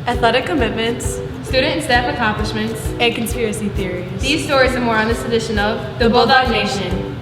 athletic commitments, student and staff accomplishments, and conspiracy theories. These stories and more on this edition of the Bulldog Nation.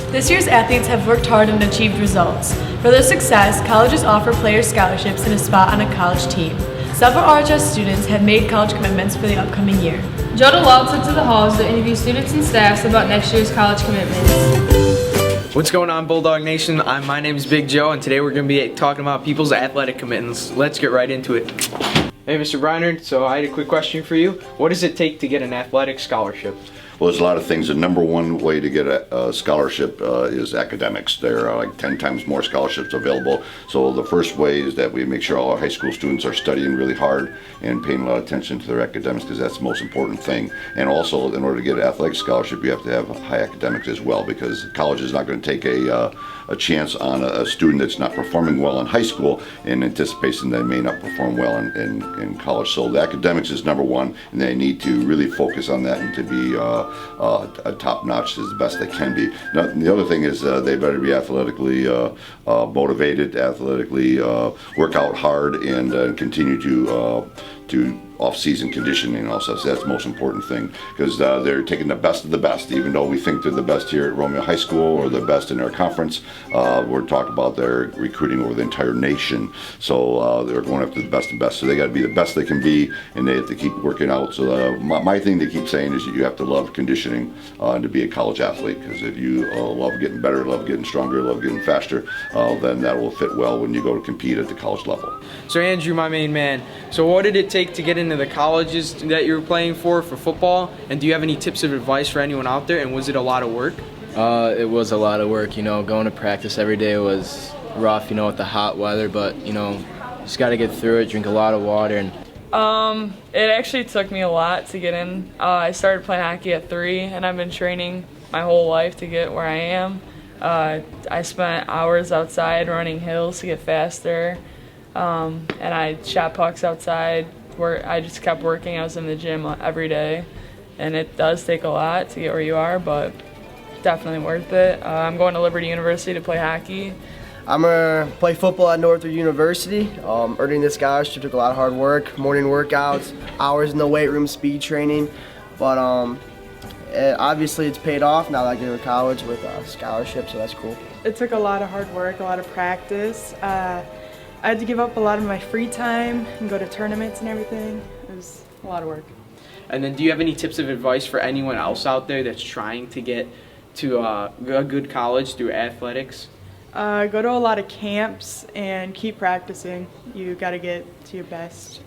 This year's athletes have worked hard and achieved results. For their success, colleges offer players scholarships and a spot on a college team. Several RHS students have made college commitments for the upcoming year. Joe DeLaw took to the halls to interview students and staffs about next year's college commitments. What's going on, Bulldog Nation? My name is Big Joe, and today we're going to be talking about people's athletic commitments. Let's get right into it. Hey, Mr. Breinert, so I had a quick question for you. What does it take to get an athletic scholarship? Well, there's a lot of things. The number one way to get a scholarship is academics. There are like 10 times more scholarships available. So the first way is that we make sure all our high school students are studying really hard and paying a lot of attention to their academics, because that's the most important thing. And also, in order to get an athletic scholarship, you have to have high academics as well, because college is not going to take a chance on a student that's not performing well in high school in anticipation they may not perform well in college. So the academics is number one, and they need to really focus on that and to be a top-notch as the best they can be. Now, the other thing is they better be athletically motivated, athletically work out hard, and continue to off-season conditioning also. So that's the most important thing, because they're taking the best of the best. Even though we think they're the best here at Romeo High School or the best in our conference, we're talking about their recruiting over the entire nation. So they're going after the best and best. So they got to be the best they can be, and they have to keep working out. So my thing to keep saying is that you have to love conditioning to be a college athlete, because if you love getting better, love getting stronger, love getting faster, then that will fit well when you go to compete at the college level. So Andrew, my main man, so what did it take to get into the colleges that you were playing for football? And do you have any tips of advice for anyone out there? And was it a lot of work? It was a lot of work, going to practice every day was rough, with the hot weather, but, just got to get through it, drink a lot of water. And it actually took me a lot to get in. I started playing hockey at 3, and I've been training my whole life to get where I am. I spent hours outside running hills to get faster, and I shot pucks outside. I just kept working. I was in the gym every day, and it does take a lot to get where you are, but definitely worth it. I'm going to Liberty University to play hockey. I'm going to play football at Northwood University. Earning this scholarship took a lot of hard work, morning workouts, hours in the weight room, speed training, but obviously it's paid off now that I get to college with a scholarship, so that's cool. It took a lot of hard work, a lot of practice. I had to give up a lot of my free time and go to tournaments and everything. It was a lot of work. And then do you have any tips of advice for anyone else out there that's trying to get to a good college through athletics? Go to a lot of camps and keep practicing. You got to get to your best.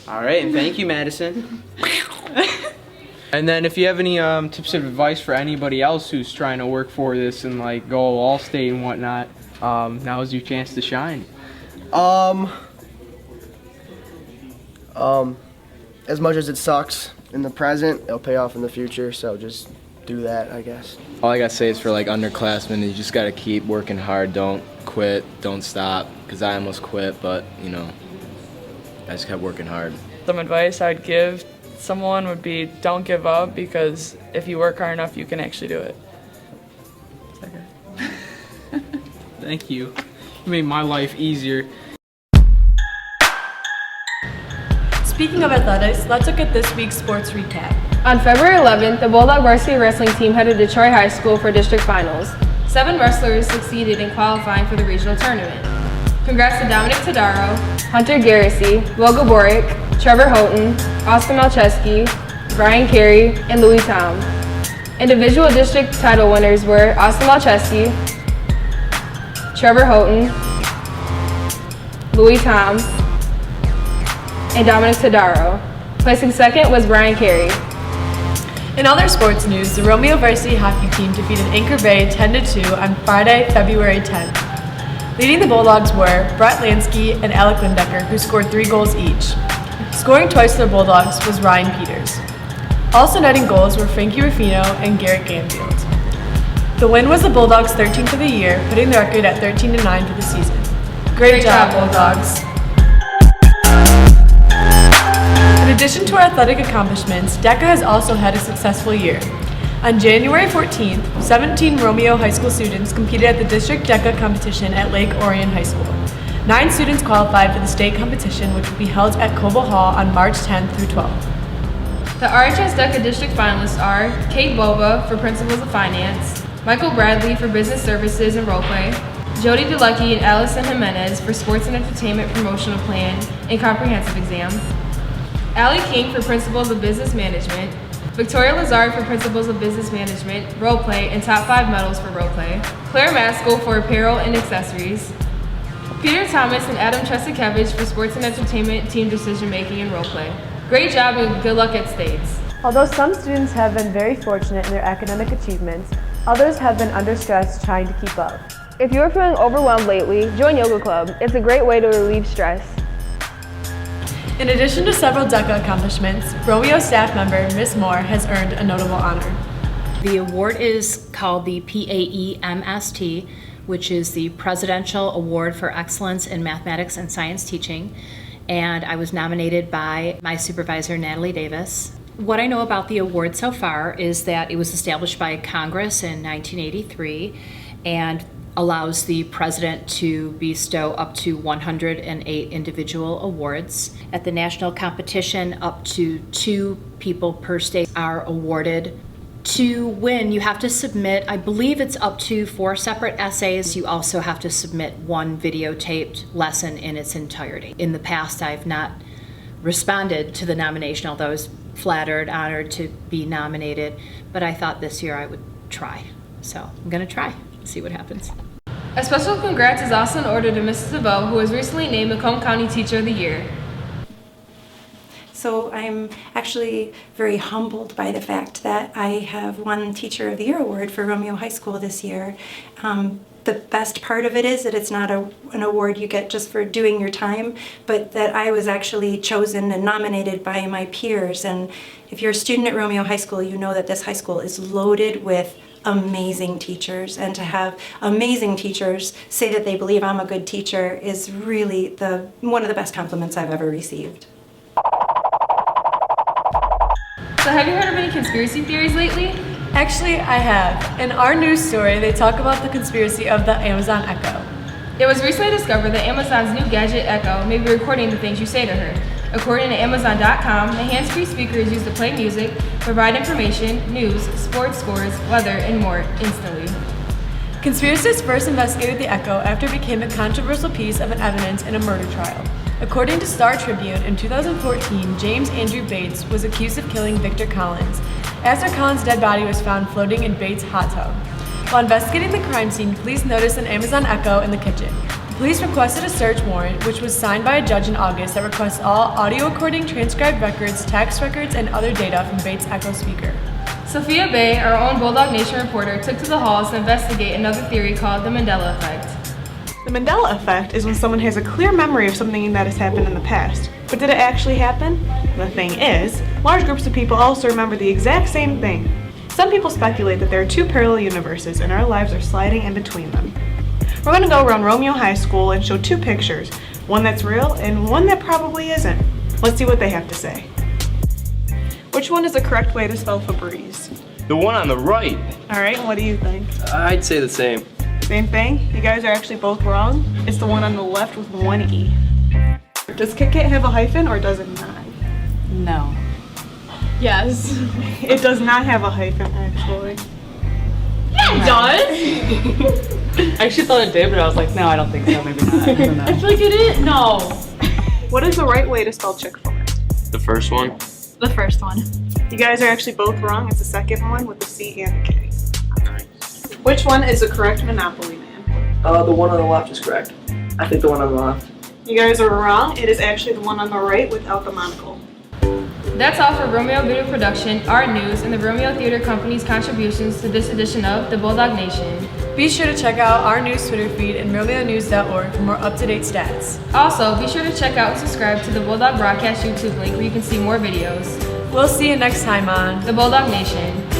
All right, and thank you, Madison. And then if you have any tips of advice for anybody else who's trying to work for this and like go all-state and whatnot, now is your chance to shine. As much as it sucks in the present, it'll pay off in the future, so just do that, I guess. All I got to say is for like underclassmen, you just got to keep working hard. Don't quit, don't stop, because I almost quit, but I just kept working hard. Some advice I'd give someone would be, don't give up, because if you work hard enough, you can actually do it. Thank you. You made my life easier. Speaking of athletics, let's look at this week's sports recap. On February 11th, the Bulldog varsity wrestling team headed to Detroit High School for district finals. 7 wrestlers succeeded in qualifying for the regional tournament. Congrats to Dominic Tadaro, Hunter Garrissy, Will Gaboric, Trevor Houghton, Oscar Malcheski, Brian Carey, and Louis Tom. Individual district title winners were Oscar Malcheski, Trevor Houghton, Louis Tom, and Dominic Tadaro. Placing second was Brian Carey. In other sports news, the Romeo varsity hockey team defeated Anchor Bay 10-2 on Friday, February 10th. Leading the Bulldogs were Brett Lansky and Alec Lindecker, who scored 3 goals each. Scoring twice for the Bulldogs was Ryan Peters. Also netting goals were Frankie Ruffino and Garrett Ganfield. The win was the Bulldogs' 13th of the year, putting the record at 13-9 for the season. Great job, Bulldogs! In addition to our athletic accomplishments, DECA has also had a successful year. On January 14th, 17 Romeo High School students competed at the district DECA competition at Lake Orion High School. 9 students qualified for the state competition, which will be held at Coble Hall on March 10th through 12th. The RHS DECA district finalists are Kate Boba for Principles of Finance, Michael Bradley for Business Services and Roleplay, Jody DeLucky and Allison Jimenez for Sports and Entertainment Promotional Plan and Comprehensive Exam, Allie King for Principles of Business Management, Victoria Lazard for Principles of Business Management, Roleplay, and Top 5 medals for Roleplay, Claire Maskell for Apparel and Accessories, Peter Thomas and Adam Chesikevich for Sports and Entertainment, Team Decision Making, and Roleplay. Great job and good luck at States. Although some students have been very fortunate in their academic achievements, others have been under stress trying to keep up. If you are feeling overwhelmed lately, join Yoga Club. It's a great way to relieve stress. In addition to several DECA accomplishments, Romeo staff member Miss Moore has earned a notable honor. The award is called the PAEMST, which is the Presidential Award for Excellence in Mathematics and Science Teaching, and I was nominated by my supervisor, Natalie Davis. What I know about the award so far is that it was established by Congress in 1983 and allows the president to bestow up to 108 individual awards. At the national competition, up to 2 people per state are awarded. To win, you have to submit, I believe it's up to 4 separate essays. You also have to submit 1 videotaped lesson in its entirety. In the past, I've not responded to the nomination, although I was flattered, honored to be nominated, but I thought this year I would try. So I'm gonna try, see what happens. A special congrats is also in order to Mrs. DeVoe, who was recently named Macomb County Teacher of the Year. So I'm actually very humbled by the fact that I have won Teacher of the Year award for Romeo High School this year. The best part of it is that it's not an award you get just for doing your time, but that I was actually chosen and nominated by my peers. And if you're a student at Romeo High School, you know that this high school is loaded with amazing teachers, and to have amazing teachers say that they believe I'm a good teacher is really one of the best compliments I've ever received. So have you heard of any conspiracy theories lately? Actually, I have. In our news story, they talk about the conspiracy of the Amazon Echo. It was recently discovered that Amazon's new gadget Echo may be recording the things you say to her. According to Amazon.com, the hands-free speaker is used to play music, provide information, news, sports scores, weather, and more instantly. Conspiracists first investigated the Echo after it became a controversial piece of evidence in a murder trial. According to Star Tribune, in 2014, James Andrew Bates was accused of killing Victor Collins, after Collins' dead body was found floating in Bates' hot tub. While investigating the crime scene, police noticed an Amazon Echo in the kitchen. The police requested a search warrant, which was signed by a judge in August, that requests all audio recording, transcribed records, text records, and other data from Bates' Echo speaker. Sophia Bay, our own Bulldog Nation reporter, took to the halls to investigate another theory called the Mandela Effect. The Mandela Effect is when someone has a clear memory of something that has happened in the past. But did it actually happen? The thing is, large groups of people also remember the exact same thing. Some people speculate that there are 2 parallel universes and our lives are sliding in between them. We're going to go around Romeo High School and show 2 pictures, one that's real and one that probably isn't. Let's see what they have to say. Which one is the correct way to spell Febreze? The one on the right. Alright, what do you think? I'd say the same. Same thing? You guys are actually both wrong. It's the one on the left with 1 E. Does Kit Kat have a hyphen or does it not? No. Yes. It does not have a hyphen, actually. Yeah, it does! I actually thought it did, but I was like, no, I don't think so, maybe not. I don't know. I feel like it is. No. What is the right way to spell Chick-fil-A? The first one? The first one. You guys are actually both wrong. It's the second one with the C and the K. Which one is the correct Monopoly Man? The one on the left is correct. I think the one on the left. You guys are wrong. It is actually the one on the right without the monocle. That's all for Romeo Video Production, Art News, and the Romeo Theater Company's contributions to this edition of the Bulldog Nation. Be sure to check out our news Twitter feed and RomeoNews.org for more up-to-date stats. Also, be sure to check out and subscribe to the Bulldog Broadcast YouTube link where you can see more videos. We'll see you next time on the Bulldog Nation.